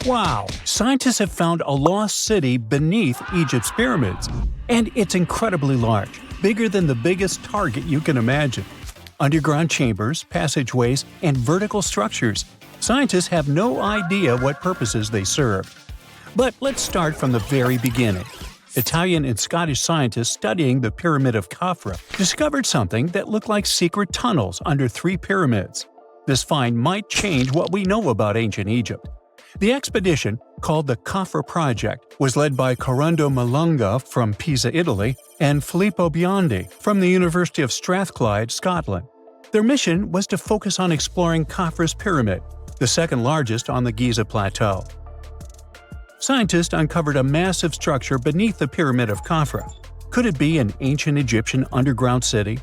Wow! Scientists have found a lost city beneath Egypt's pyramids. And it's incredibly large, bigger than the biggest target you can imagine. Underground chambers, passageways, and vertical structures. Scientists have no idea what purposes they serve. But let's start from the very beginning. Italian and Scottish scientists studying the Pyramid of Khafra discovered something that looked like secret tunnels under 3 pyramids. This find might change what we know about ancient Egypt. The expedition, called the Khafra Project, was led by Corrado Malunga from Pisa, Italy, and Filippo Biondi from the University of Strathclyde, Scotland. Their mission was to focus on exploring Khafra's pyramid, the second largest on the Giza Plateau. Scientists uncovered a massive structure beneath the Pyramid of Khafra. Could it be an ancient Egyptian underground city?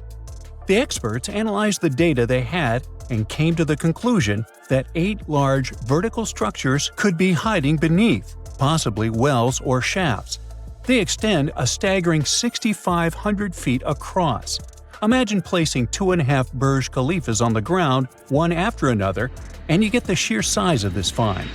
The experts analyzed the data they had and came to the conclusion that 8 large vertical structures could be hiding beneath, possibly wells or shafts. They extend a staggering 6,500 feet across. Imagine placing 2.5 Burj Khalifas on the ground, one after another, and you get the sheer size of this find.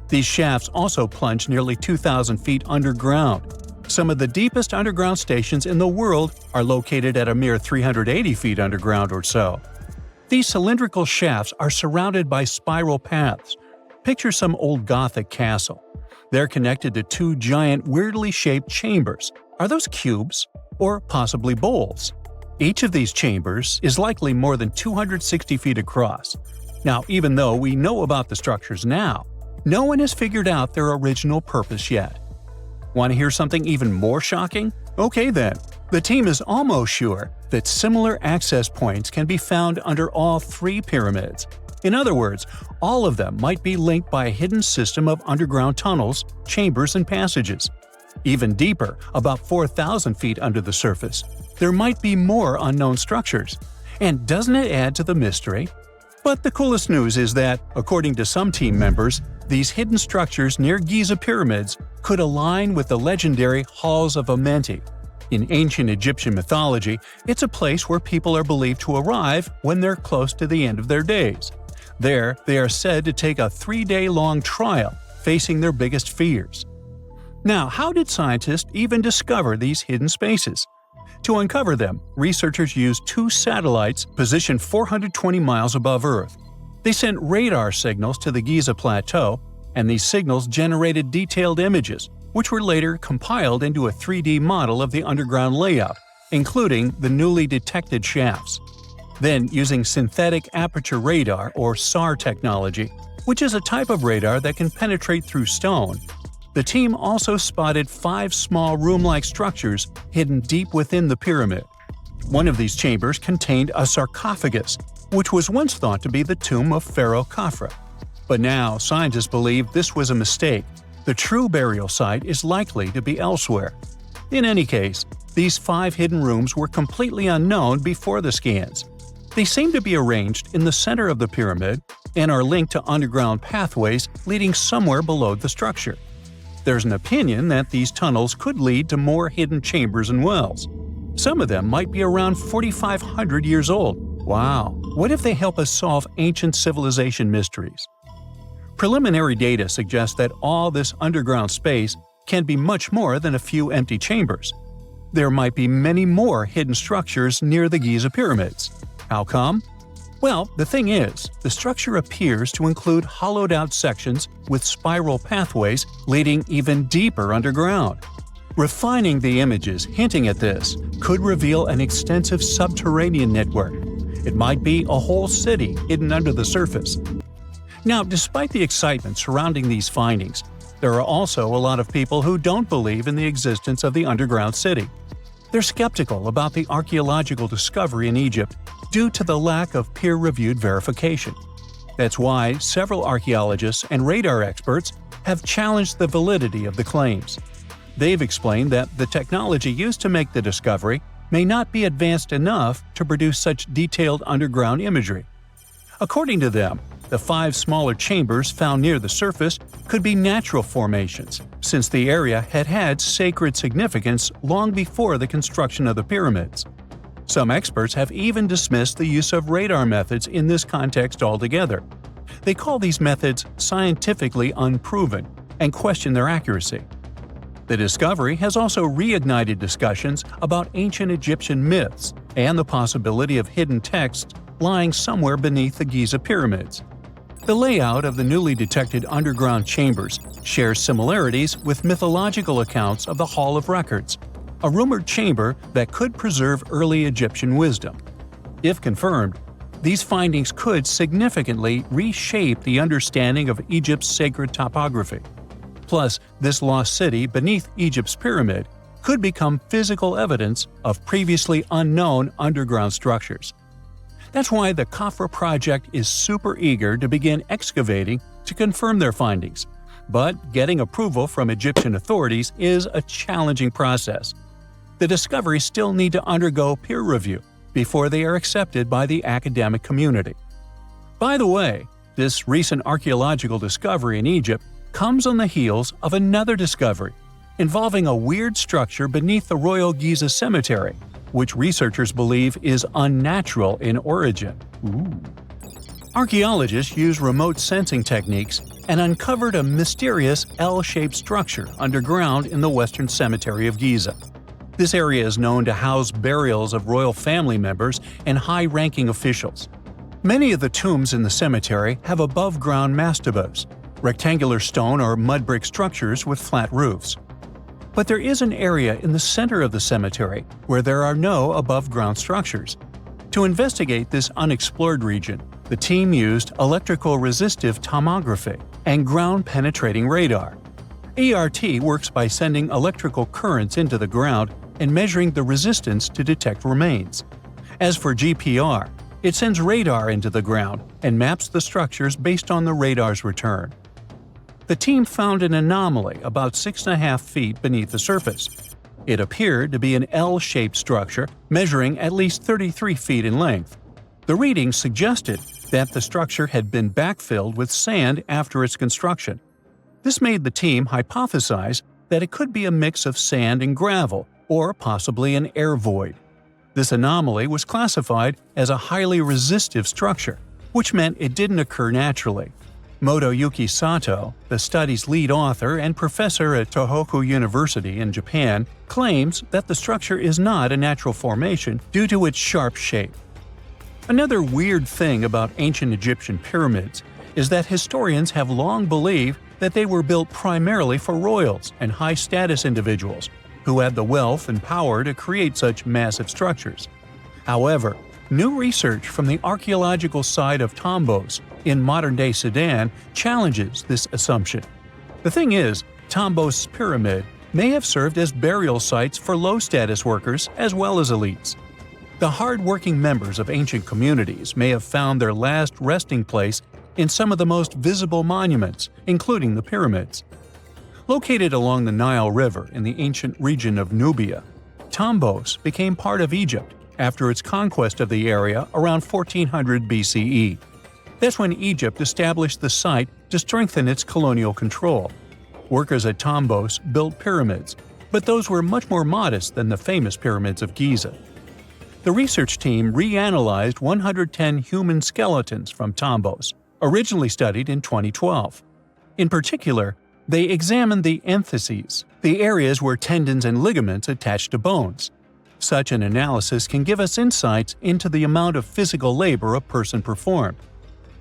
These shafts also plunge nearly 2,000 feet underground. Some of the deepest underground stations in the world are located at a mere 380 feet underground or so. These cylindrical shafts are surrounded by spiral paths. Picture some old Gothic castle. They're connected to 2 giant, weirdly shaped chambers. Are those cubes? Or possibly bowls? Each of these chambers is likely more than 260 feet across. Now, even though we know about the structures now, no one has figured out their original purpose yet. Want to hear something even more shocking? Okay then. The team is almost sure that similar access points can be found under all 3 pyramids. In other words, all of them might be linked by a hidden system of underground tunnels, chambers, and passages. Even deeper, about 4,000 feet under the surface, there might be more unknown structures. And doesn't it add to the mystery? But the coolest news is that, according to some team members, these hidden structures near Giza pyramids could align with the legendary Halls of Amenti. In ancient Egyptian mythology, it's a place where people are believed to arrive when they're close to the end of their days. There, they are said to take a 3-day-long trial, facing their biggest fears. Now, how did scientists even discover these hidden spaces? To uncover them, researchers used 2 satellites positioned 420 miles above Earth. They sent radar signals to the Giza Plateau, and these signals generated detailed images, which were later compiled into a 3D model of the underground layout, including the newly detected shafts. Then, using synthetic aperture radar or SAR technology, which is a type of radar that can penetrate through stone, the team also spotted 5 small room-like structures hidden deep within the pyramid. One of these chambers contained a sarcophagus, which was once thought to be the tomb of Pharaoh Khafra. But now, scientists believe this was a mistake. The true burial site is likely to be elsewhere. In any case, these 5 hidden rooms were completely unknown before the scans. They seem to be arranged in the center of the pyramid and are linked to underground pathways leading somewhere below the structure. There's an opinion that these tunnels could lead to more hidden chambers and wells. Some of them might be around 4,500 years old. Wow! What if they help us solve ancient civilization mysteries? Preliminary data suggests that all this underground space can be much more than a few empty chambers. There might be many more hidden structures near the Giza pyramids. How come? Well, the thing is, the structure appears to include hollowed-out sections with spiral pathways leading even deeper underground. Refining the images hinting at this could reveal an extensive subterranean network. It might be a whole city hidden under the surface. Now, despite the excitement surrounding these findings, there are also a lot of people who don't believe in the existence of the underground city. They're skeptical about the archaeological discovery in Egypt due to the lack of peer-reviewed verification. That's why several archaeologists and radar experts have challenged the validity of the claims. They've explained that the technology used to make the discovery may not be advanced enough to produce such detailed underground imagery. According to them, the 5 smaller chambers found near the surface could be natural formations, since the area had had sacred significance long before the construction of the pyramids. Some experts have even dismissed the use of radar methods in this context altogether. They call these methods scientifically unproven and question their accuracy. The discovery has also reignited discussions about ancient Egyptian myths and the possibility of hidden texts lying somewhere beneath the Giza pyramids. The layout of the newly detected underground chambers shares similarities with mythological accounts of the Hall of Records, a rumored chamber that could preserve early Egyptian wisdom. If confirmed, these findings could significantly reshape the understanding of Egypt's sacred topography. Plus, this lost city beneath Egypt's pyramid could become physical evidence of previously unknown underground structures. That's why the Khafra project is super eager to begin excavating to confirm their findings. But getting approval from Egyptian authorities is a challenging process. The discoveries still need to undergo peer review before they are accepted by the academic community. By the way, this recent archaeological discovery in Egypt comes on the heels of another discovery involving a weird structure beneath the Royal Giza Cemetery, which researchers believe is unnatural in origin. Archaeologists use remote sensing techniques and uncovered a mysterious L-shaped structure underground in the Western Cemetery of Giza. This area is known to house burials of royal family members and high-ranking officials. Many of the tombs in the cemetery have above-ground mastabas, rectangular stone or mud brick structures with flat roofs. But there is an area in the center of the cemetery where there are no above-ground structures. To investigate this unexplored region, the team used electrical resistive tomography and ground-penetrating radar. ERT works by sending electrical currents into the ground and measuring the resistance to detect remains. As for GPR, it sends radar into the ground and maps the structures based on the radar's return. The team found an anomaly about 6.5 feet beneath the surface. It appeared to be an L-shaped structure measuring at least 33 feet in length. The readings suggested that the structure had been backfilled with sand after its construction. This made the team hypothesize that it could be a mix of sand and gravel, or possibly an air void. This anomaly was classified as a highly resistive structure, which meant it didn't occur naturally. Motoyuki Sato, the study's lead author and professor at Tohoku University in Japan, claims that the structure is not a natural formation due to its sharp shape. Another weird thing about ancient Egyptian pyramids is that historians have long believed that they were built primarily for royals and high-status individuals who had the wealth and power to create such massive structures. However, new research from the archaeological site of Tombos in modern-day Sudan challenges this assumption. The thing is, Tombos' pyramid may have served as burial sites for low-status workers as well as elites. The hard-working members of ancient communities may have found their last resting place in some of the most visible monuments, including the pyramids. Located along the Nile River in the ancient region of Nubia, Tombos became part of Egypt after its conquest of the area around 1400 BCE. That's when Egypt established the site to strengthen its colonial control. Workers at Tombos built pyramids, but those were much more modest than the famous pyramids of Giza. The research team reanalyzed 110 human skeletons from Tombos, originally studied in 2012. In particular, they examined the entheses, the areas where tendons and ligaments attach to bones. Such an analysis can give us insights into the amount of physical labor a person performed.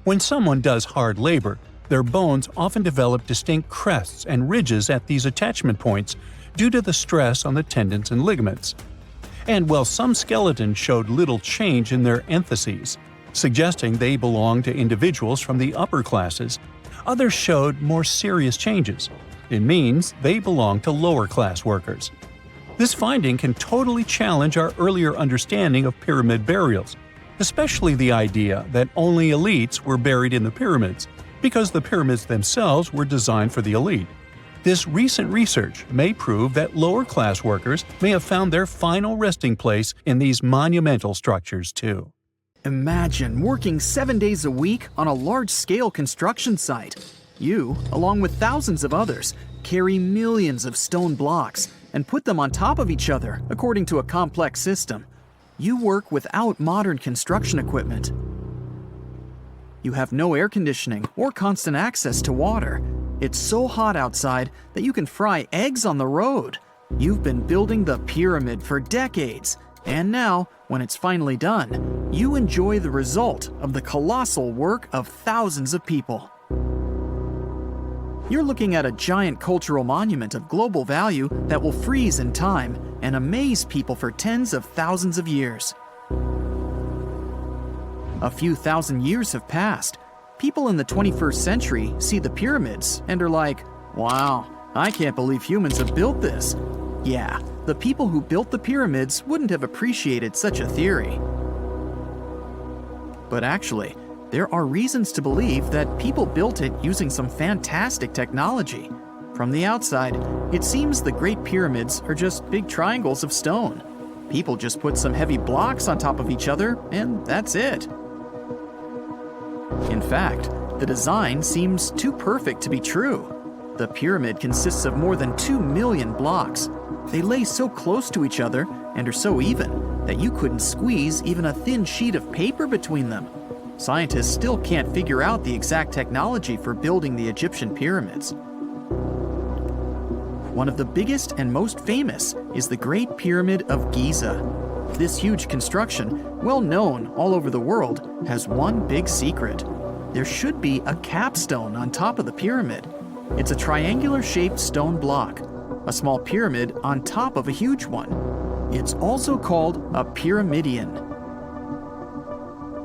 When someone does hard labor, their bones often develop distinct crests and ridges at these attachment points due to the stress on the tendons and ligaments. And while some skeletons showed little change in their entheses, suggesting they belonged to individuals from the upper classes, others showed more serious changes. It means they belong to lower-class workers. This finding can totally challenge our earlier understanding of pyramid burials, especially the idea that only elites were buried in the pyramids, because the pyramids themselves were designed for the elite. This recent research may prove that lower-class workers may have found their final resting place in these monumental structures too. Imagine working 7 days a week on a large-scale construction site. You, along with thousands of others, carry millions of stone blocks and put them on top of each other according to a complex system. You work without modern construction equipment. You have no air conditioning or constant access to water. It's so hot outside that you can fry eggs on the road. You've been building the pyramid for decades, and now, when it's finally done, you enjoy the result of the colossal work of thousands of people. You're looking at a giant cultural monument of global value that will freeze in time and amaze people for tens of thousands of years. A few thousand years have passed. People in the 21st century see the pyramids and are like, "Wow, I can't believe humans have built this." Yeah, the people who built the pyramids wouldn't have appreciated such a theory. But actually, there are reasons to believe that people built it using some fantastic technology. From the outside, it seems the Great Pyramids are just big triangles of stone. People just put some heavy blocks on top of each other, and that's it. In fact, the design seems too perfect to be true. The pyramid consists of more than 2 million blocks. They lay so close to each other and are so even that you couldn't squeeze even a thin sheet of paper between them. Scientists still can't figure out the exact technology for building the Egyptian pyramids. One of the biggest and most famous is the Great Pyramid of Giza. This huge construction, well known all over the world, has one big secret. There should be a capstone on top of the pyramid. It's a triangular-shaped stone block, a small pyramid on top of a huge one. It's also called a pyramidion.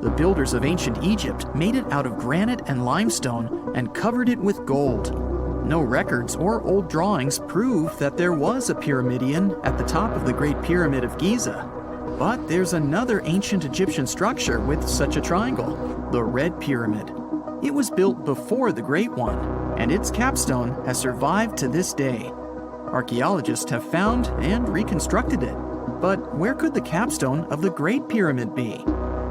The builders of ancient Egypt made it out of granite and limestone and covered it with gold. No records or old drawings prove that there was a pyramidion at the top of the Great Pyramid of Giza. But there's another ancient Egyptian structure with such a triangle, the Red Pyramid. It was built before the Great One, and its capstone has survived to this day. Archaeologists have found and reconstructed it. But where could the capstone of the Great Pyramid be?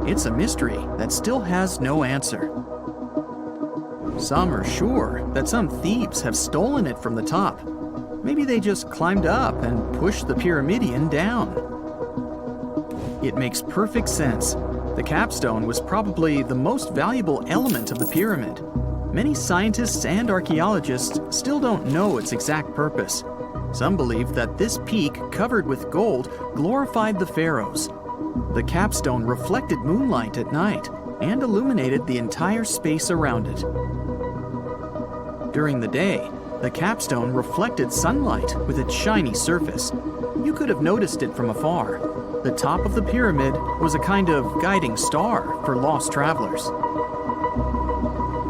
It's a mystery that still has no answer. Some are sure that some thieves have stolen it from the top. Maybe they just climbed up and pushed the pyramidion down. It makes perfect sense. The capstone was probably the most valuable element of the pyramid. Many scientists and archaeologists still don't know its exact purpose. Some believe that this peak covered with gold glorified the pharaohs. The capstone reflected moonlight at night and illuminated the entire space around it. During the day, the capstone reflected sunlight with its shiny surface. You could have noticed it from afar. The top of the pyramid was a kind of guiding star for lost travelers.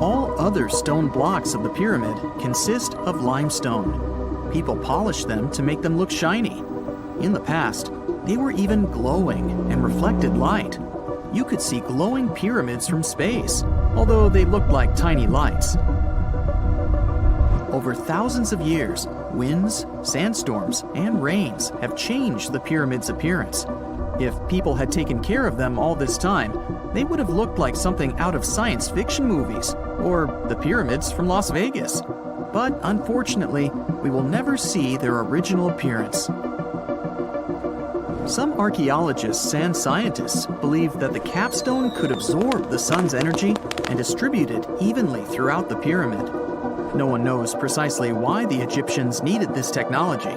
All other stone blocks of the pyramid consist of limestone. People polished them to make them look shiny. In the past, they were even glowing and reflected light. You could see glowing pyramids from space, although they looked like tiny lights. Over thousands of years, winds, sandstorms, and rains have changed the pyramid's appearance. If people had taken care of them all this time, they would have looked like something out of science fiction movies, or the pyramids from Las Vegas. But unfortunately, we will never see their original appearance. Some archaeologists and scientists believe that the capstone could absorb the sun's energy and distribute it evenly throughout the pyramid. No one knows precisely why the Egyptians needed this technology.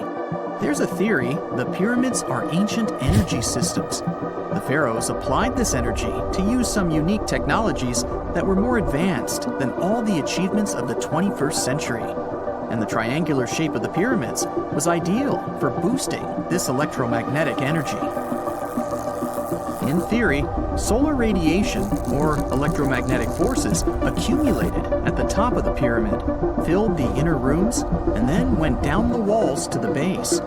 There's a theory the pyramids are ancient energy systems. The pharaohs applied this energy to use some unique technologies that were more advanced than all the achievements of the 21st century. And the triangular shape of the pyramids was ideal for boosting this electromagnetic energy. In theory, solar radiation, or electromagnetic forces, accumulated at the top of the pyramid, filled the inner rooms, and then went down the walls to the base.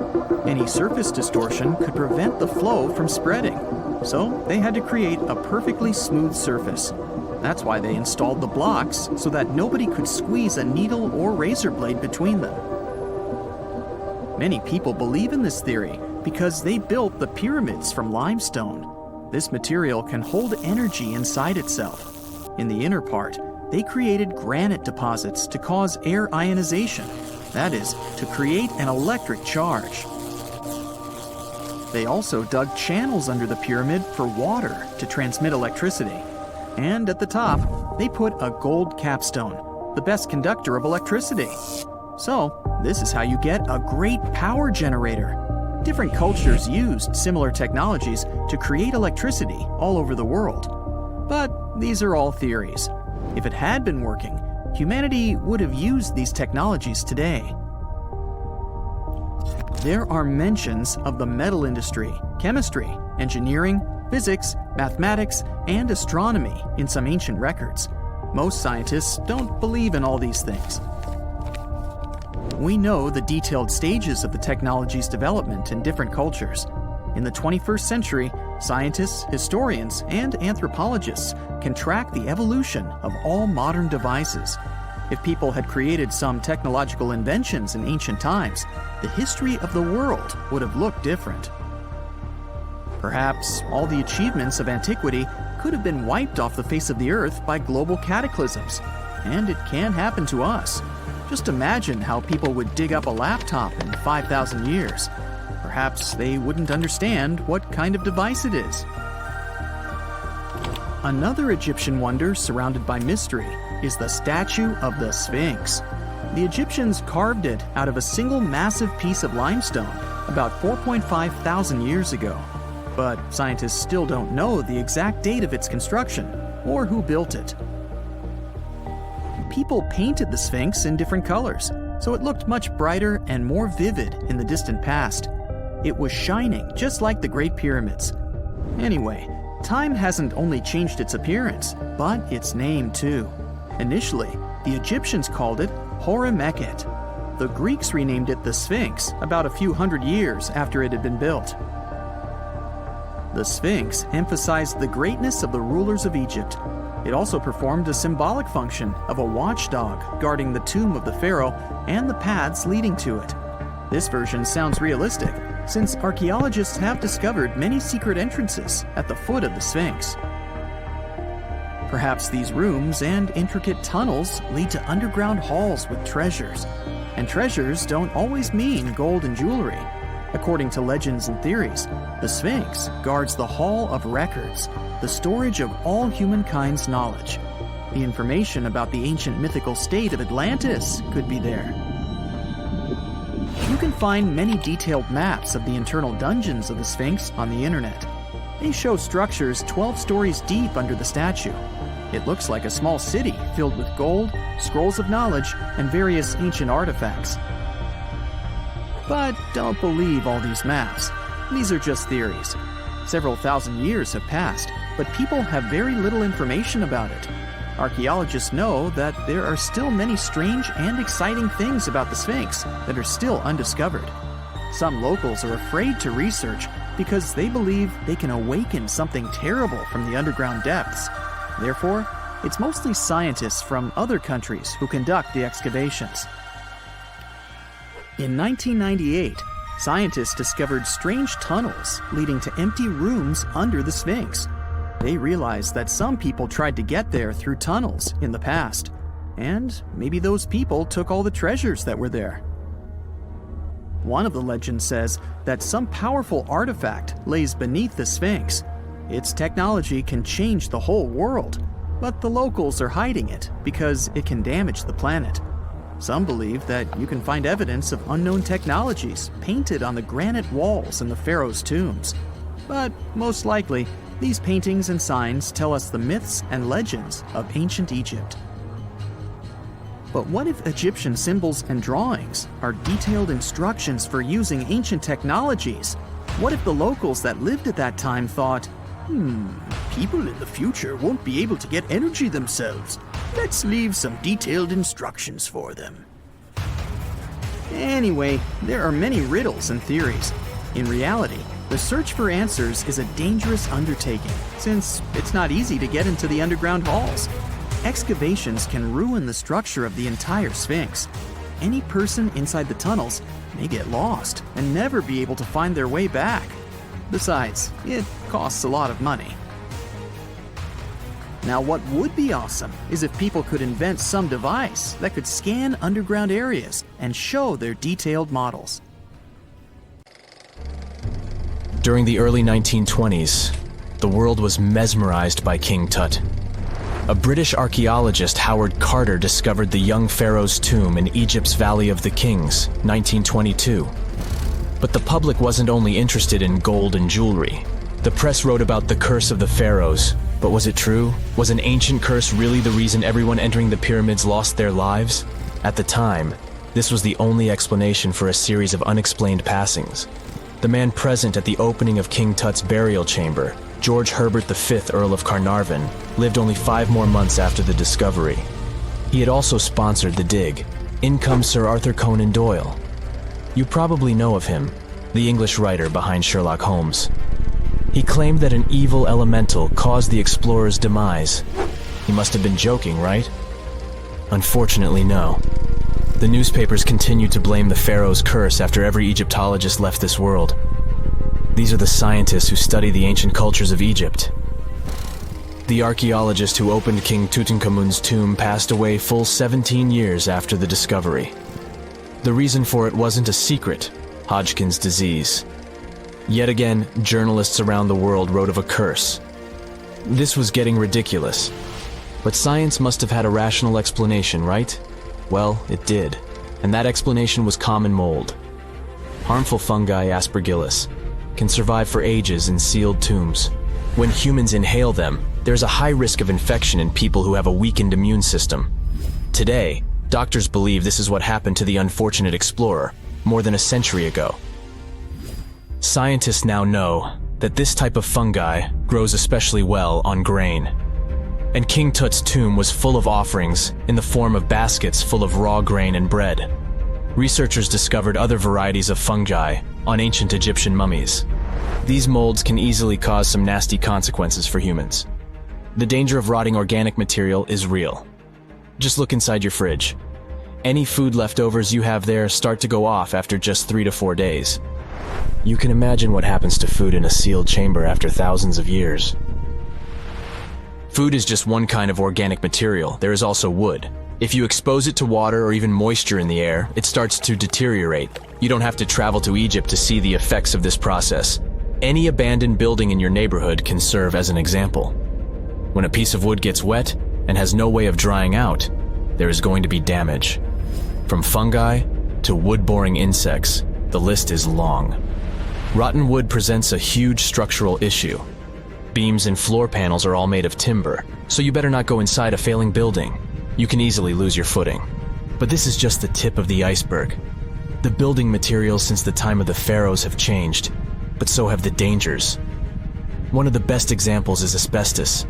Any surface distortion could prevent the flow from spreading, so they had to create a perfectly smooth surface. That's why they installed the blocks so that nobody could squeeze a needle or razor blade between them. Many people believe in this theory because they built the pyramids from limestone. This material can hold energy inside itself. In the inner part, they created granite deposits to cause air ionization, that is, to create an electric charge. They also dug channels under the pyramid for water to transmit electricity. And at the top, they put a gold capstone, the best conductor of electricity. So, this is how you get a great power generator. Different cultures used similar technologies to create electricity all over the world. But these are all theories. If it had been working, humanity would have used these technologies today. There are mentions of the metal industry, chemistry, engineering, physics, mathematics, and astronomy in some ancient records. Most scientists don't believe in all these things. We know the detailed stages of the technology's development in different cultures. In the 21st century, scientists, historians, and anthropologists can track the evolution of all modern devices. If people had created some technological inventions in ancient times, the history of the world would have looked different. Perhaps all the achievements of antiquity could have been wiped off the face of the earth by global cataclysms, and it can happen to us. Just imagine how people would dig up a laptop in 5,000 years. Perhaps they wouldn't understand what kind of device it is. Another Egyptian wonder surrounded by mystery is the statue of the Sphinx. The Egyptians carved it out of a single massive piece of limestone about 4.5 thousand years ago. But scientists still don't know the exact date of its construction or who built it. People painted the Sphinx in different colors, so it looked much brighter and more vivid in the distant past. It was shining just like the Great Pyramids. Anyway, time hasn't only changed its appearance, but its name too. Initially, the Egyptians called it Horemakhet. The Greeks renamed it the Sphinx about a few hundred years after it had been built. The Sphinx emphasized the greatness of the rulers of Egypt. It also performed a symbolic function of a watchdog guarding the tomb of the pharaoh and the paths leading to it. This version sounds realistic, since archaeologists have discovered many secret entrances at the foot of the Sphinx. Perhaps these rooms and intricate tunnels lead to underground halls with treasures. And treasures don't always mean gold and jewelry. According to legends and theories, the Sphinx guards the Hall of Records, the storage of all humankind's knowledge. The information about the ancient mythical state of Atlantis could be there. You can find many detailed maps of the internal dungeons of the Sphinx on the internet. They show structures 12 stories deep under the statue. It looks like a small city filled with gold, scrolls of knowledge, and various ancient artifacts. But don't believe all these maps. These are just theories. Several thousand years have passed, but people have very little information about it. Archaeologists know that there are still many strange and exciting things about the Sphinx that are still undiscovered. Some locals are afraid to research because they believe they can awaken something terrible from the underground depths. Therefore, it's mostly scientists from other countries who conduct the excavations. In 1998, scientists discovered strange tunnels leading to empty rooms under the Sphinx. They realized that some people tried to get there through tunnels in the past, and maybe those people took all the treasures that were there. One of the legends says that some powerful artifact lays beneath the Sphinx. Its technology can change the whole world, but the locals are hiding it because it can damage the planet. Some believe that you can find evidence of unknown technologies painted on the granite walls in the pharaoh's tombs. But most likely, these paintings and signs tell us the myths and legends of ancient Egypt. But what if Egyptian symbols and drawings are detailed instructions for using ancient technologies? What if the locals that lived at that time thought, people in the future won't be able to get energy themselves. Let's leave some detailed instructions for them. Anyway, there are many riddles and theories. In reality, the search for answers is a dangerous undertaking, since it's not easy to get into the underground halls. Excavations can ruin the structure of the entire Sphinx. Any person inside the tunnels may get lost and never be able to find their way back. Besides, it costs a lot of money. Now, what would be awesome is if people could invent some device that could scan underground areas and show their detailed models. During the early 1920s, the world was mesmerized by King Tut. A British archaeologist, Howard Carter, discovered the young pharaoh's tomb in Egypt's Valley of the Kings, 1922. But the public wasn't only interested in gold and jewelry. The press wrote about the curse of the pharaohs. But was it true? Was an ancient curse really the reason everyone entering the pyramids lost their lives? At the time, this was the only explanation for a series of unexplained passings. The man present at the opening of King Tut's burial chamber, George Herbert V, Earl of Carnarvon, lived only 5 more months after the discovery. He had also sponsored the dig. In comes Sir Arthur Conan Doyle. You probably know of him, the English writer behind Sherlock Holmes. He claimed that an evil elemental caused the explorer's demise. He must have been joking, right? Unfortunately, no. The newspapers continued to blame the pharaoh's curse after every Egyptologist left this world. These are the scientists who study the ancient cultures of Egypt. The archaeologist who opened King Tutankhamun's tomb passed away full 17 years after the discovery. The reason for it wasn't a secret: Hodgkin's disease. Yet again, journalists around the world wrote of a curse. This was getting ridiculous. But science must have had a rational explanation, right? Well, it did. And that explanation was common mold. Harmful fungi, Aspergillus, can survive for ages in sealed tombs. When humans inhale them, there's a high risk of infection in people who have a weakened immune system. Today, doctors believe this is what happened to the unfortunate explorer more than a century ago. Scientists now know that this type of fungi grows especially well on grain. And King Tut's tomb was full of offerings in the form of baskets full of raw grain and bread. Researchers discovered other varieties of fungi on ancient Egyptian mummies. These molds can easily cause some nasty consequences for humans. The danger of rotting organic material is real. Just look inside your fridge. Any food leftovers you have there start to go off after just 3 to 4 days. You can imagine what happens to food in a sealed chamber after thousands of years. Food is just one kind of organic material. There is also wood. If you expose it to water or even moisture in the air, it starts to deteriorate. You don't have to travel to Egypt to see the effects of this process. Any abandoned building in your neighborhood can serve as an example. When a piece of wood gets wet and has no way of drying out, there is going to be damage. From fungi to wood-boring insects, the list is long. Rotten wood presents a huge structural issue. Beams and floor panels are all made of timber, so you better not go inside a failing building. You can easily lose your footing. But this is just the tip of the iceberg. The building materials since the time of the pharaohs have changed, but so have the dangers. One of the best examples is asbestos.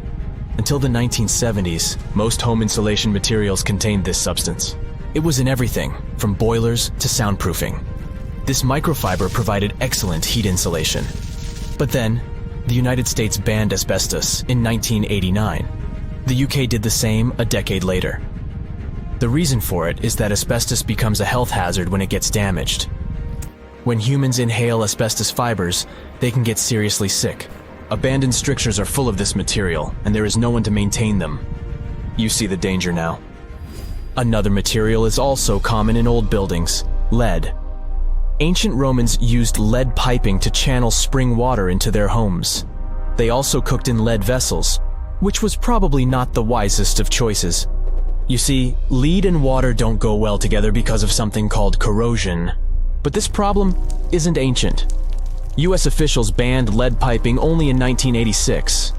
Until the 1970s, most home insulation materials contained this substance. It was in everything, from boilers to soundproofing. This microfiber provided excellent heat insulation. But then, the United States banned asbestos in 1989. The UK did the same a decade later. The reason for it is that asbestos becomes a health hazard when it gets damaged. When humans inhale asbestos fibers, they can get seriously sick. Abandoned strictures are full of this material, and there is no one to maintain them. You see the danger now. Another material is also common in old buildings: lead. Ancient Romans used lead piping to channel spring water into their homes. They also cooked in lead vessels, which was probably not the wisest of choices. You see, lead and water don't go well together because of something called corrosion. But this problem isn't ancient. US officials banned lead piping only in 1986.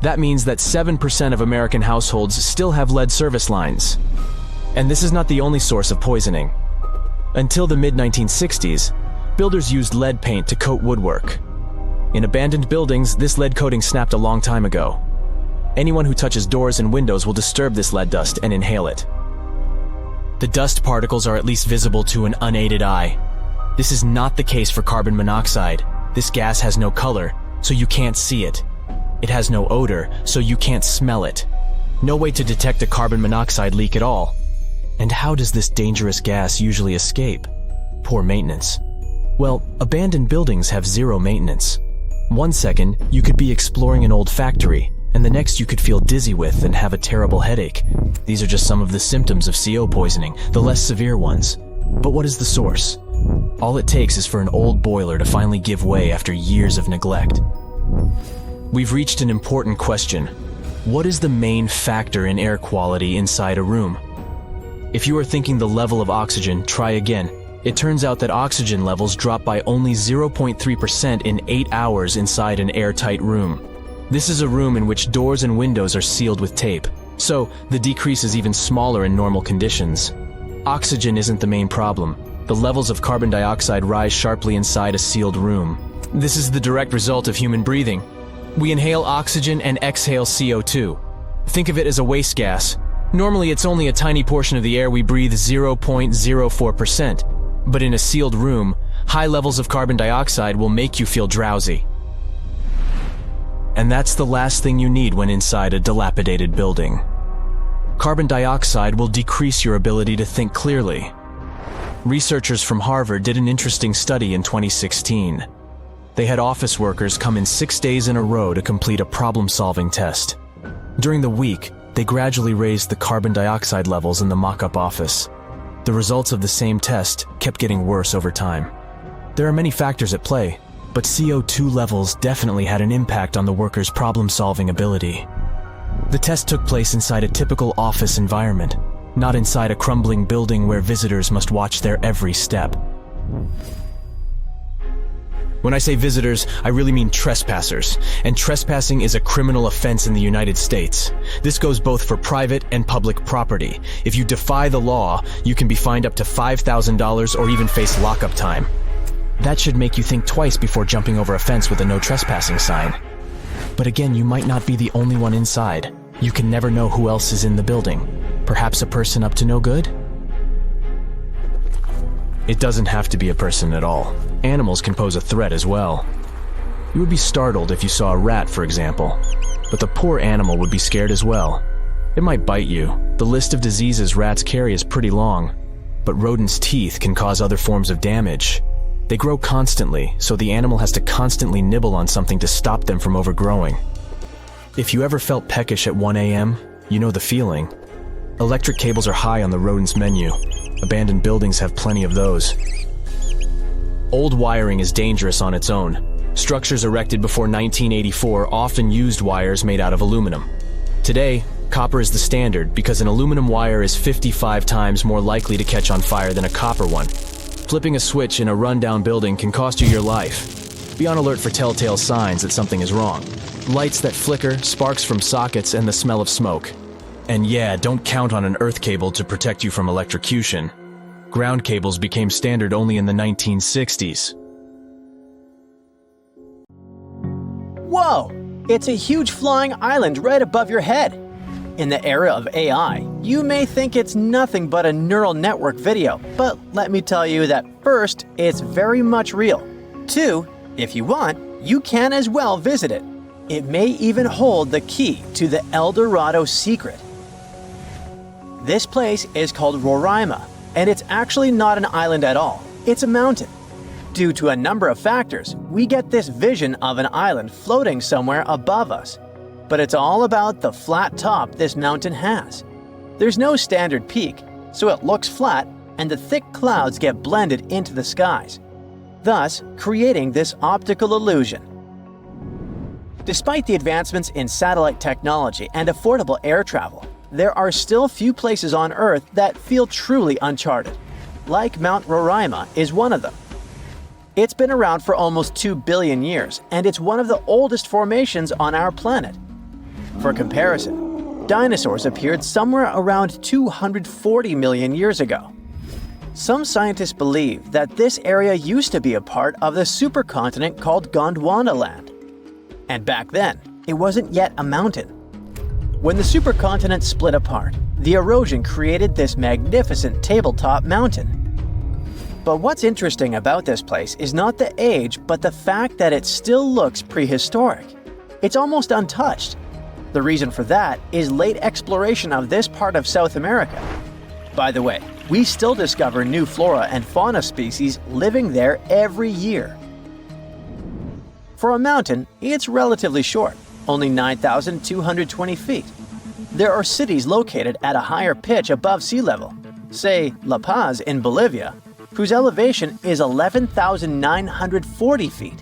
That means that 7% of American households still have lead service lines. And this is not the only source of poisoning. Until the mid-1960s, builders used lead paint to coat woodwork. In abandoned buildings, this lead coating snapped a long time ago. Anyone who touches doors and windows will disturb this lead dust and inhale it. The dust particles are at least visible to an unaided eye. This is not the case for carbon monoxide. This gas has no color, so you can't see it. It has no odor, so you can't smell it. No way to detect a carbon monoxide leak at all. And how does this dangerous gas usually escape? Poor maintenance. Well, abandoned buildings have zero maintenance. 1 second, you could be exploring an old factory, and the next you could feel dizzy with and have a terrible headache. These are just some of the symptoms of CO poisoning, the less severe ones. But what is the source? All it takes is for an old boiler to finally give way after years of neglect. We've reached an important question. What is the main factor in air quality inside a room? If you are thinking the level of oxygen, try again. It turns out that oxygen levels drop by only 0.3% in 8 hours inside an airtight room. This is a room in which doors and windows are sealed with tape, so the decrease is even smaller in normal conditions. Oxygen isn't the main problem. The levels of carbon dioxide rise sharply inside a sealed room. This is the direct result of human breathing. We inhale oxygen and exhale CO2. Think of it as a waste gas. Normally it's only a tiny portion of the air we breathe, 0.04%. But in a sealed room, high levels of carbon dioxide will make you feel drowsy. And that's the last thing you need when inside a dilapidated building. Carbon dioxide will decrease your ability to think clearly. Researchers from Harvard did an interesting study in 2016. They had office workers come in 6 days in a row to complete a problem-solving test. During the week, they gradually raised the carbon dioxide levels in the mock-up office. The results of the same test kept getting worse over time. There are many factors at play, but CO2 levels definitely had an impact on the workers' problem-solving ability. The test took place inside a typical office environment, not inside a crumbling building where visitors must watch their every step. When I say visitors, I really mean trespassers, and trespassing is a criminal offense in the United States. This goes both for private and public property. If you defy the law, you can be fined up to $5,000 or even face lockup time. That should make you think twice before jumping over a fence with a no trespassing sign. But again, you might not be the only one inside. You can never know who else is in the building. Perhaps a person up to no good? It doesn't have to be a person at all. Animals can pose a threat as well. You would be startled if you saw a rat, for example. But the poor animal would be scared as well. It might bite you. The list of diseases rats carry is pretty long. But rodents' teeth can cause other forms of damage. They grow constantly, so the animal has to constantly nibble on something to stop them from overgrowing. If you ever felt peckish at 1 a.m., you know the feeling. Electric cables are high on the rodents' menu. Abandoned buildings have plenty of those. Old wiring is dangerous on its own. Structures erected before 1984 often used wires made out of aluminum. Today, copper is the standard because an aluminum wire is 55 times more likely to catch on fire than a copper one. Flipping a switch in a rundown building can cost you your life. Be on alert for telltale signs that something is wrong. Lights that flicker, sparks from sockets, and the smell of smoke. And yeah, don't count on an earth cable to protect you from electrocution. Ground cables became standard only in the 1960s. Whoa! It's a huge flying island right above your head. In the era of AI, you may think it's nothing but a neural network video, but let me tell you that first, it's very much real. Two, if you want, you can as well visit it. It may even hold the key to the El Dorado secret. This place is called Roraima, and it's actually not an island at all. It's a mountain. Due to a number of factors, we get this vision of an island floating somewhere above us. But it's all about the flat top this mountain has. There's no standard peak, so it looks flat and the thick clouds get blended into the skies, thus creating this optical illusion. Despite the advancements in satellite technology and affordable air travel, there are still few places on Earth that feel truly uncharted. Like Mount Roraima is one of them. It's been around for almost 2 billion years, and it's one of the oldest formations on our planet. For comparison, dinosaurs appeared somewhere around 240 million years ago. Some scientists believe that this area used to be a part of the supercontinent called Gondwanaland. And back then, it wasn't yet a mountain. When the supercontinent split apart, the erosion created this magnificent tabletop mountain. But what's interesting about this place is not the age, but the fact that it still looks prehistoric. It's almost untouched. The reason for that is late exploration of this part of South America. By the way, we still discover new flora and fauna species living there every year. For a mountain, it's relatively short, only 9,220 feet. There are cities located at a higher pitch above sea level, say La Paz in Bolivia, whose elevation is 11,940 feet.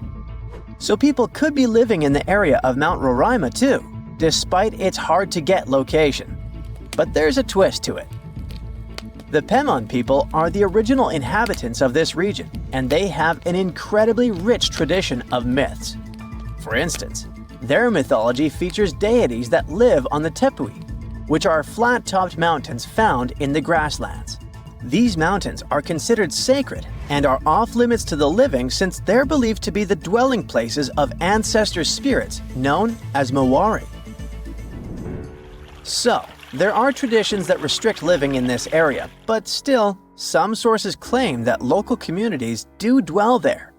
So people could be living in the area of Mount Roraima too, despite its hard-to-get location. But there's a twist to it. The Pemon people are the original inhabitants of this region, and they have an incredibly rich tradition of myths. For instance, their mythology features deities that live on the tepui, which are flat-topped mountains found in the grasslands. These mountains are considered sacred and are off-limits to the living since they're believed to be the dwelling places of ancestor spirits known as Mawari. So, there are traditions that restrict living in this area, but still, some sources claim that local communities do dwell there.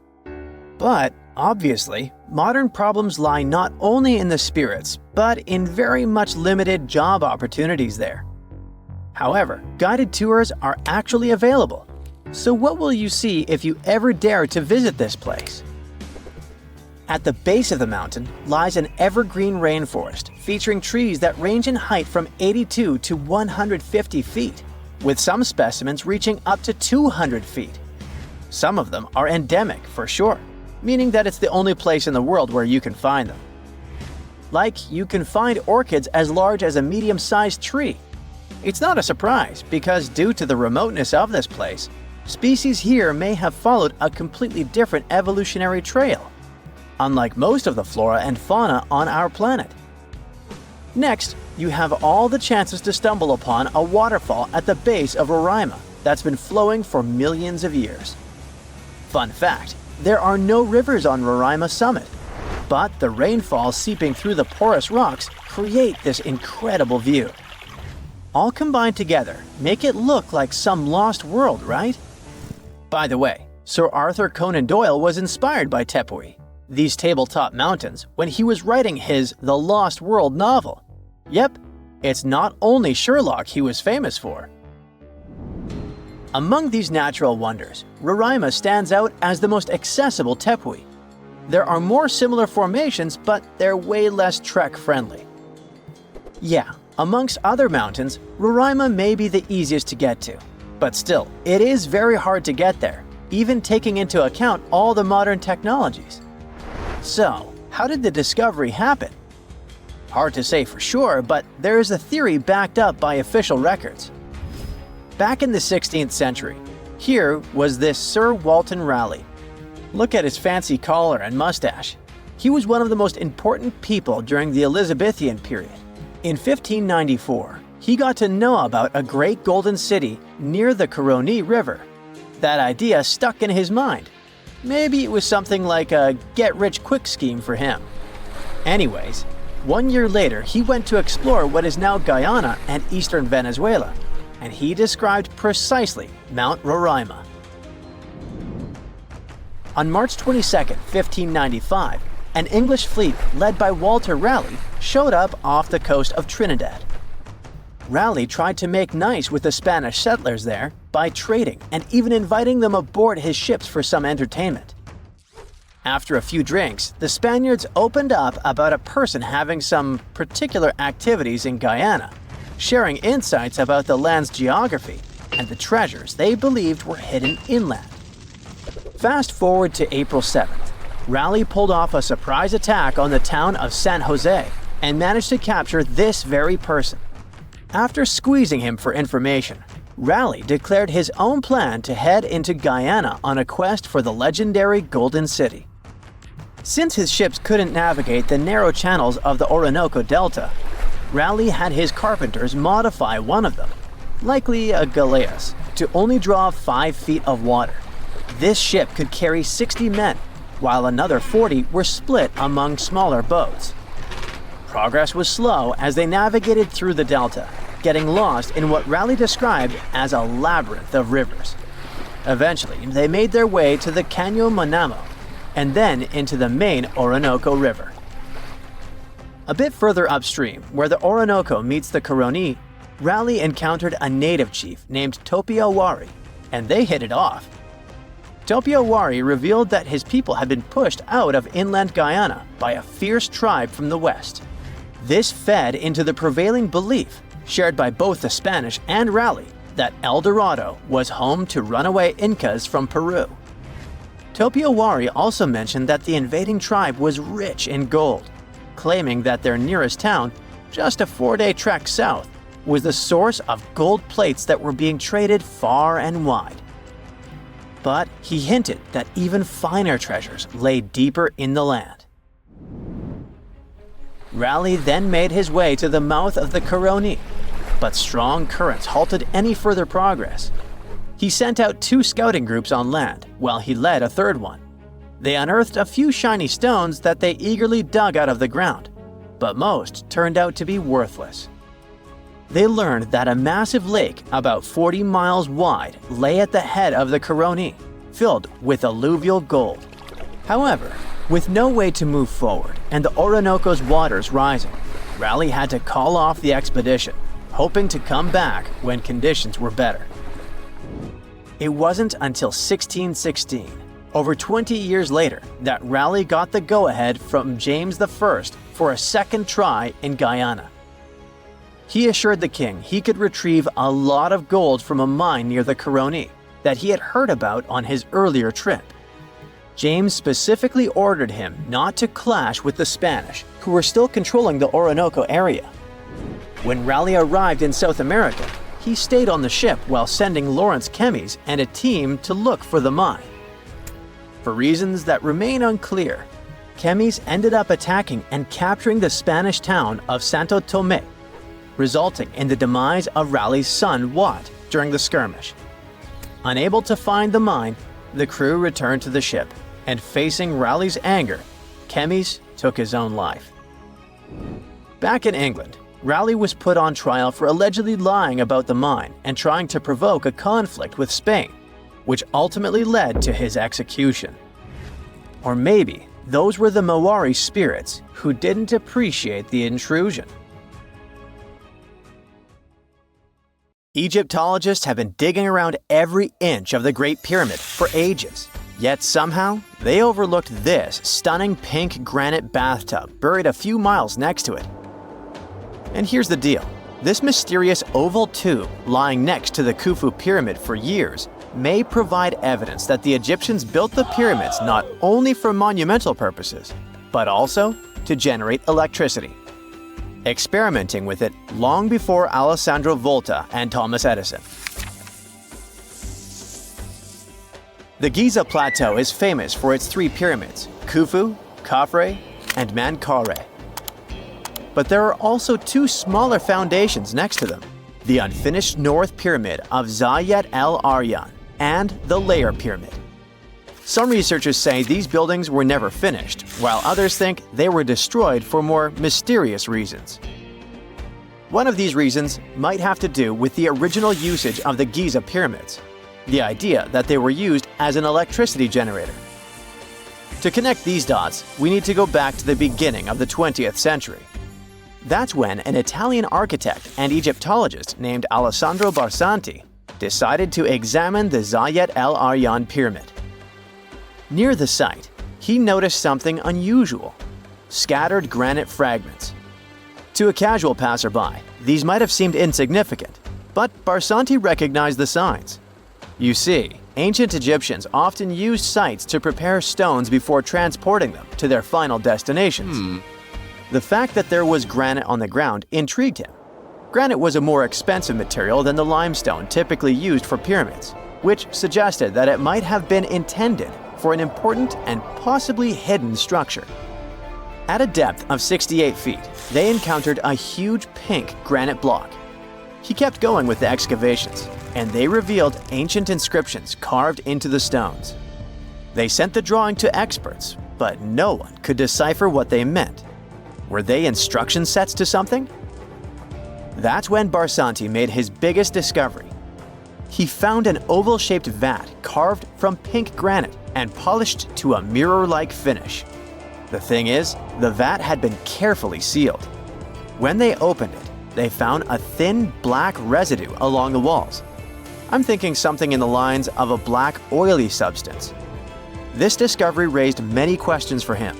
But, obviously, modern problems lie not only in the spirits, but in very much limited job opportunities there. However, guided tours are actually available. So what will you see if you ever dare to visit this place? At the base of the mountain lies an evergreen rainforest featuring trees that range in height from 82 to 150 feet, with some specimens reaching up to 200 feet. Some of them are endemic for sure, meaning that it's the only place in the world where you can find them. Like, you can find orchids as large as a medium-sized tree. It's not a surprise because due to the remoteness of this place, species here may have followed a completely different evolutionary trail, unlike most of the flora and fauna on our planet. Next, you have all the chances to stumble upon a waterfall at the base of Roraima that's been flowing for millions of years. Fun fact, there are no rivers on Roraima summit, but the rainfall seeping through the porous rocks create this incredible view. All combined together make it look like some lost world, right? By the way, Sir Arthur Conan Doyle was inspired by Tepui, these tabletop mountains, when he was writing his The Lost World novel. Yep, it's not only Sherlock he was famous for. Among these natural wonders, Roraima stands out as the most accessible tepui. There are more similar formations, but they're way less trek-friendly. Yeah, amongst other mountains, Roraima may be the easiest to get to, but still, it is very hard to get there, even taking into account all the modern technologies. So, how did the discovery happen? Hard to say for sure, but there is a theory backed up by official records. Back in the 16th century, here was this Sir Walter Raleigh. Look at his fancy collar and mustache. He was one of the most important people during the Elizabethan period. In 1594, he got to know about a great golden city near the Caroni River. That idea stuck in his mind. Maybe it was something like a get-rich-quick scheme for him. Anyways, 1 year later, he went to explore what is now Guyana and eastern Venezuela, and he described precisely Mount Roraima. On March 22, 1595, an English fleet led by Walter Raleigh showed up off the coast of Trinidad. Raleigh tried to make nice with the Spanish settlers there by trading and even inviting them aboard his ships for some entertainment. After a few drinks, the Spaniards opened up about a person having some particular activities in Guyana, sharing insights about the land's geography and the treasures they believed were hidden inland. Fast forward to April 7th, Raleigh pulled off a surprise attack on the town of San Jose and managed to capture this very person. After squeezing him for information, Raleigh declared his own plan to head into Guyana on a quest for the legendary Golden City. Since his ships couldn't navigate the narrow channels of the Orinoco Delta, Raleigh had his carpenters modify one of them, likely a galleass, to only draw 5 feet of water. This ship could carry 60 men, while another 40 were split among smaller boats. Progress was slow as they navigated through the delta, getting lost in what Raleigh described as a labyrinth of rivers. Eventually, they made their way to the Caño Manamo, and then into the main Orinoco River. A bit further upstream, where the Orinoco meets the Caroni, Raleigh encountered a native chief named Topiawari, and they hit it off. Topiawari revealed that his people had been pushed out of inland Guyana by a fierce tribe from the west. This fed into the prevailing belief, shared by both the Spanish and Raleigh, that El Dorado was home to runaway Incas from Peru. Topiawari also mentioned that the invading tribe was rich in gold. claiming that their nearest town, just a 4-day trek south, was the source of gold plates that were being traded far and wide. But he hinted that even finer treasures lay deeper in the land. Raleigh then made his way to the mouth of the Caroni, but strong currents halted any further progress. He sent out 2 scouting groups on land, while he led a third one. They unearthed a few shiny stones that they eagerly dug out of the ground, but most turned out to be worthless. They learned that a massive lake about 40 miles wide lay at the head of the Caroni, filled with alluvial gold. However, with no way to move forward and the Orinoco's waters rising, Raleigh had to call off the expedition, hoping to come back when conditions were better. It wasn't until 1616, over 20 years later, that Raleigh got the go-ahead from James I for a second try in Guyana. He assured the king he could retrieve a lot of gold from a mine near the Caroni that he had heard about on his earlier trip. James specifically ordered him not to clash with the Spanish, who were still controlling the Orinoco area. When Raleigh arrived in South America, he stayed on the ship while sending Lawrence Kemmys and a team to look for the mine. For reasons that remain unclear, Kemmys ended up attacking and capturing the Spanish town of Santo Tomé, resulting in the demise of Raleigh's son Wat during the skirmish. Unable to find the mine, the crew returned to the ship, and facing Raleigh's anger, Kemmys took his own life. Back in England, Raleigh was put on trial for allegedly lying about the mine and trying to provoke a conflict with Spain, which ultimately led to his execution. Or maybe those were the Maori spirits who didn't appreciate the intrusion. Egyptologists have been digging around every inch of the Great Pyramid for ages, yet somehow they overlooked this stunning pink granite bathtub buried a few miles next to it. And here's the deal. This mysterious oval tube lying next to the Khufu pyramid for years may provide evidence that the Egyptians built the pyramids not only for monumental purposes, but also to generate electricity, experimenting with it long before Alessandro Volta and Thomas Edison. The Giza Plateau is famous for its 3 pyramids, Khufu, Khafre, and Menkaure. But there are also 2 smaller foundations next to them, the unfinished North Pyramid of Zayat el-Aryan and the Layer Pyramid. Some researchers say these buildings were never finished, while others think they were destroyed for more mysterious reasons. One of these reasons might have to do with the original usage of the Giza pyramids, the idea that they were used as an electricity generator. To connect these dots, we need to go back to the beginning of the 20th century. That's when an Italian architect and Egyptologist named Alessandro Barsanti decided to examine the Zayat el-Aryan pyramid. Near the site, he noticed something unusual: scattered granite fragments. To a casual passerby, these might have seemed insignificant, but Barsanti recognized the signs. You see, ancient Egyptians often used sites to prepare stones before transporting them to their final destinations. The fact that there was granite on the ground intrigued him. Granite was a more expensive material than the limestone typically used for pyramids, which suggested that it might have been intended for an important and possibly hidden structure. At a depth of 68 feet, they encountered a huge pink granite block. He kept going with the excavations, and they revealed ancient inscriptions carved into the stones. They sent the drawing to experts, but no one could decipher what they meant. Were they instruction sets to something? That's when Barsanti made his biggest discovery. He found an oval-shaped vat carved from pink granite and polished to a mirror-like finish. The thing is, the vat had been carefully sealed. When they opened it, they found a thin black residue along the walls. I'm thinking something in the lines of a black oily substance. This discovery raised many questions for him.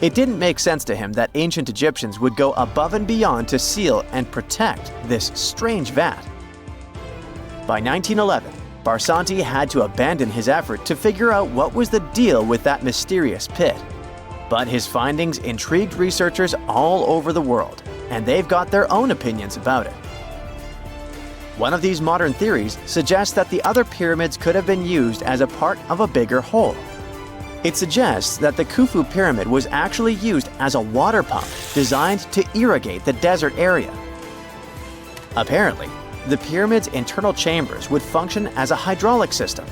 It didn't make sense to him that ancient Egyptians would go above and beyond to seal and protect this strange vat. By 1911, Barsanti had to abandon his effort to figure out what was the deal with that mysterious pit. But his findings intrigued researchers all over the world, and they've got their own opinions about it. One of these modern theories suggests that the other pyramids could have been used as a part of a bigger whole. It suggests that the Khufu pyramid was actually used as a water pump designed to irrigate the desert area. Apparently, the pyramid's internal chambers would function as a hydraulic system.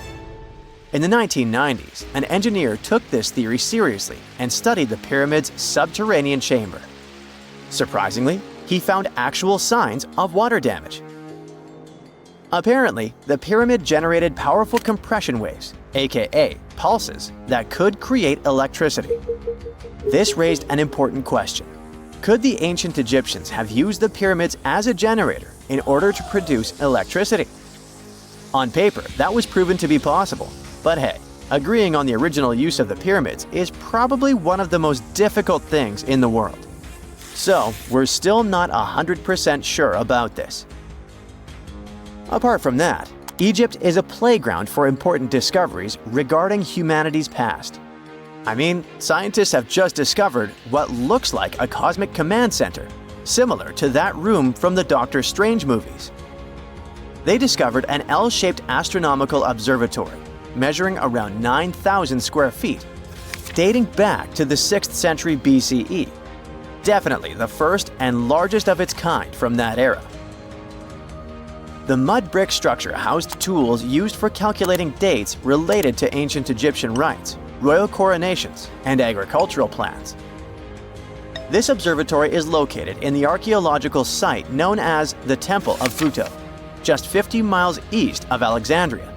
In the 1990s, an engineer took this theory seriously and studied the pyramid's subterranean chamber. Surprisingly, he found actual signs of water damage. Apparently, the pyramid generated powerful compression waves, aka pulses, that could create electricity. This raised an important question. Could the ancient Egyptians have used the pyramids as a generator in order to produce electricity? On paper, that was proven to be possible, but hey, agreeing on the original use of the pyramids is probably one of the most difficult things in the world. So, we're still not 100% sure about this. Apart from that, Egypt is a playground for important discoveries regarding humanity's past. I mean, scientists have just discovered what looks like a cosmic command center, similar to that room from the Doctor Strange movies. They discovered an L-shaped astronomical observatory, measuring around 9,000 square feet, dating back to the 6th century BCE. Definitely the first and largest of its kind from that era. The mud brick structure housed tools used for calculating dates related to ancient Egyptian rites, royal coronations, and agricultural plans. This observatory is located in the archaeological site known as the Temple of Phuto, just 50 miles east of Alexandria.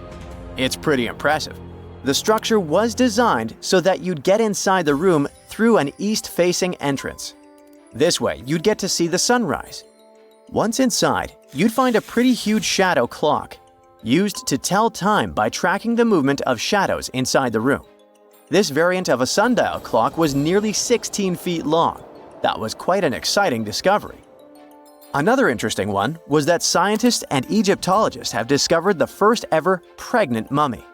It's pretty impressive. The structure was designed so that you'd get inside the room through an east-facing entrance. This way, you'd get to see the sunrise. Once inside, you'd find a pretty huge shadow clock, used to tell time by tracking the movement of shadows inside the room. This variant of a sundial clock was nearly 16 feet long. That was quite an exciting discovery. Another interesting one was that scientists and Egyptologists have discovered the first ever pregnant mummy.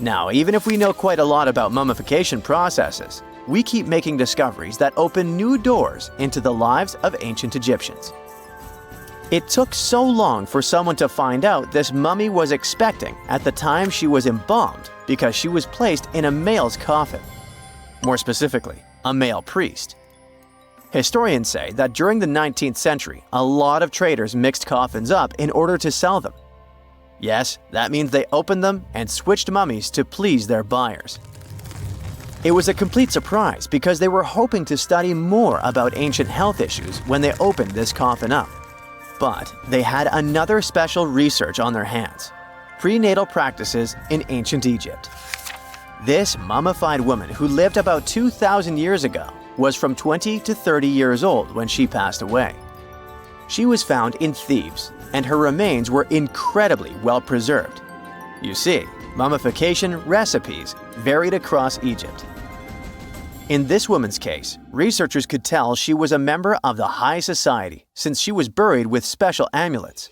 Now, even if we know quite a lot about mummification processes, we keep making discoveries that open new doors into the lives of ancient Egyptians. It took so long for someone to find out this mummy was expecting at the time she was embalmed because she was placed in a male's coffin. More specifically, a male priest. Historians say that during the 19th century, a lot of traders mixed coffins up in order to sell them. Yes, that means they opened them and switched mummies to please their buyers. It was a complete surprise because they were hoping to study more about ancient health issues when they opened this coffin up. But they had another special research on their hands: prenatal practices in ancient Egypt. This mummified woman who lived about 2,000 years ago was from 20 to 30 years old when she passed away. She was found in Thebes, and her remains were incredibly well preserved. You see, mummification recipes varied across Egypt. In this woman's case, researchers could tell she was a member of the high society since she was buried with special amulets.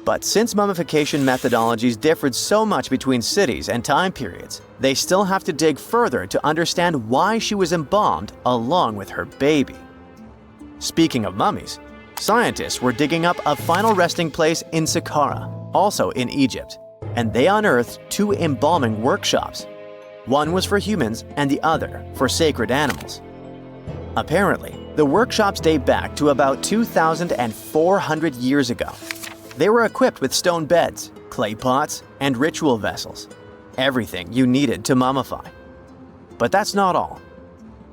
But since mummification methodologies differed so much between cities and time periods, they still have to dig further to understand why she was embalmed along with her baby. Speaking of mummies, scientists were digging up a final resting place in Saqqara, also in Egypt, and they unearthed two embalming workshops. One was for humans and the other for sacred animals. Apparently, the workshops date back to about 2,400 years ago. They were equipped with stone beds, clay pots, and ritual vessels. Everything you needed to mummify. But that's not all.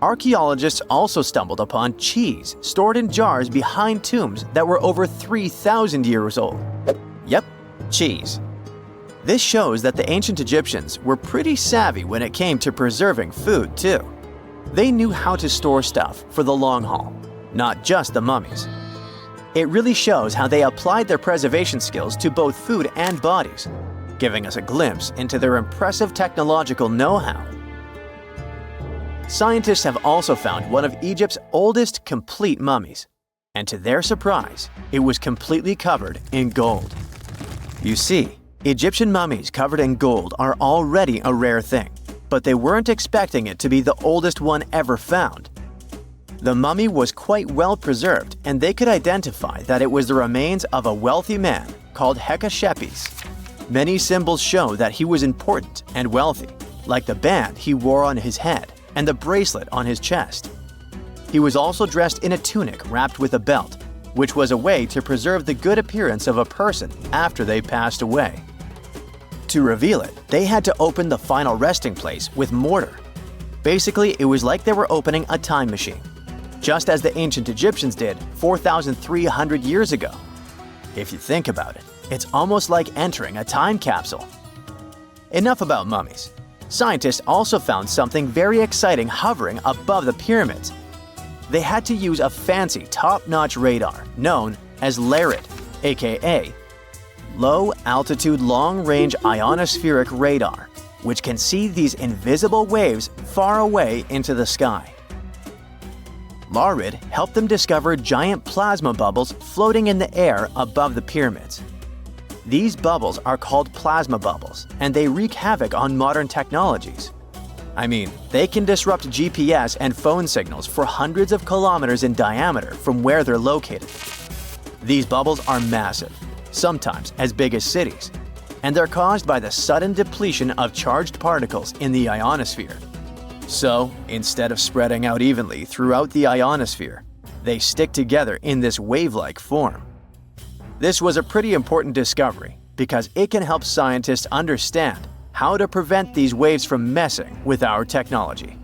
Archaeologists also stumbled upon cheese stored in jars behind tombs that were over 3,000 years old. Yep, cheese. This shows that the ancient Egyptians were pretty savvy when it came to preserving food, too. They knew how to store stuff for the long haul, not just the mummies. It really shows how they applied their preservation skills to both food and bodies, giving us a glimpse into their impressive technological know-how. Scientists have also found one of Egypt's oldest complete mummies, and to their surprise, it was completely covered in gold. You see, Egyptian mummies covered in gold are already a rare thing, but they weren't expecting it to be the oldest one ever found. The mummy was quite well preserved, and they could identify that it was the remains of a wealthy man called Hekashepes. Many symbols show that he was important and wealthy, like the band he wore on his head and the bracelet on his chest. He was also dressed in a tunic wrapped with a belt, which was a way to preserve the good appearance of a person after they passed away. To reveal it, they had to open the final resting place with mortar. Basically, it was like they were opening a time machine, just as the ancient Egyptians did 4,300 years ago. If you think about it, it's almost like entering a time capsule. Enough about mummies. Scientists also found something very exciting hovering above the pyramids. They had to use a fancy top-notch radar known as LARIT, aka Low Altitude Long Range Ionospheric Radar, which can see these invisible waves far away into the sky. LARIT helped them discover giant plasma bubbles floating in the air above the pyramids. These bubbles are called plasma bubbles, and they wreak havoc on modern technologies. I mean, they can disrupt GPS and phone signals for hundreds of kilometers in diameter from where they're located. These bubbles are massive, sometimes as big as cities, and they're caused by the sudden depletion of charged particles in the ionosphere. So, instead of spreading out evenly throughout the ionosphere, they stick together in this wave-like form. This was a pretty important discovery because it can help scientists understand how to prevent these waves from messing with our technology.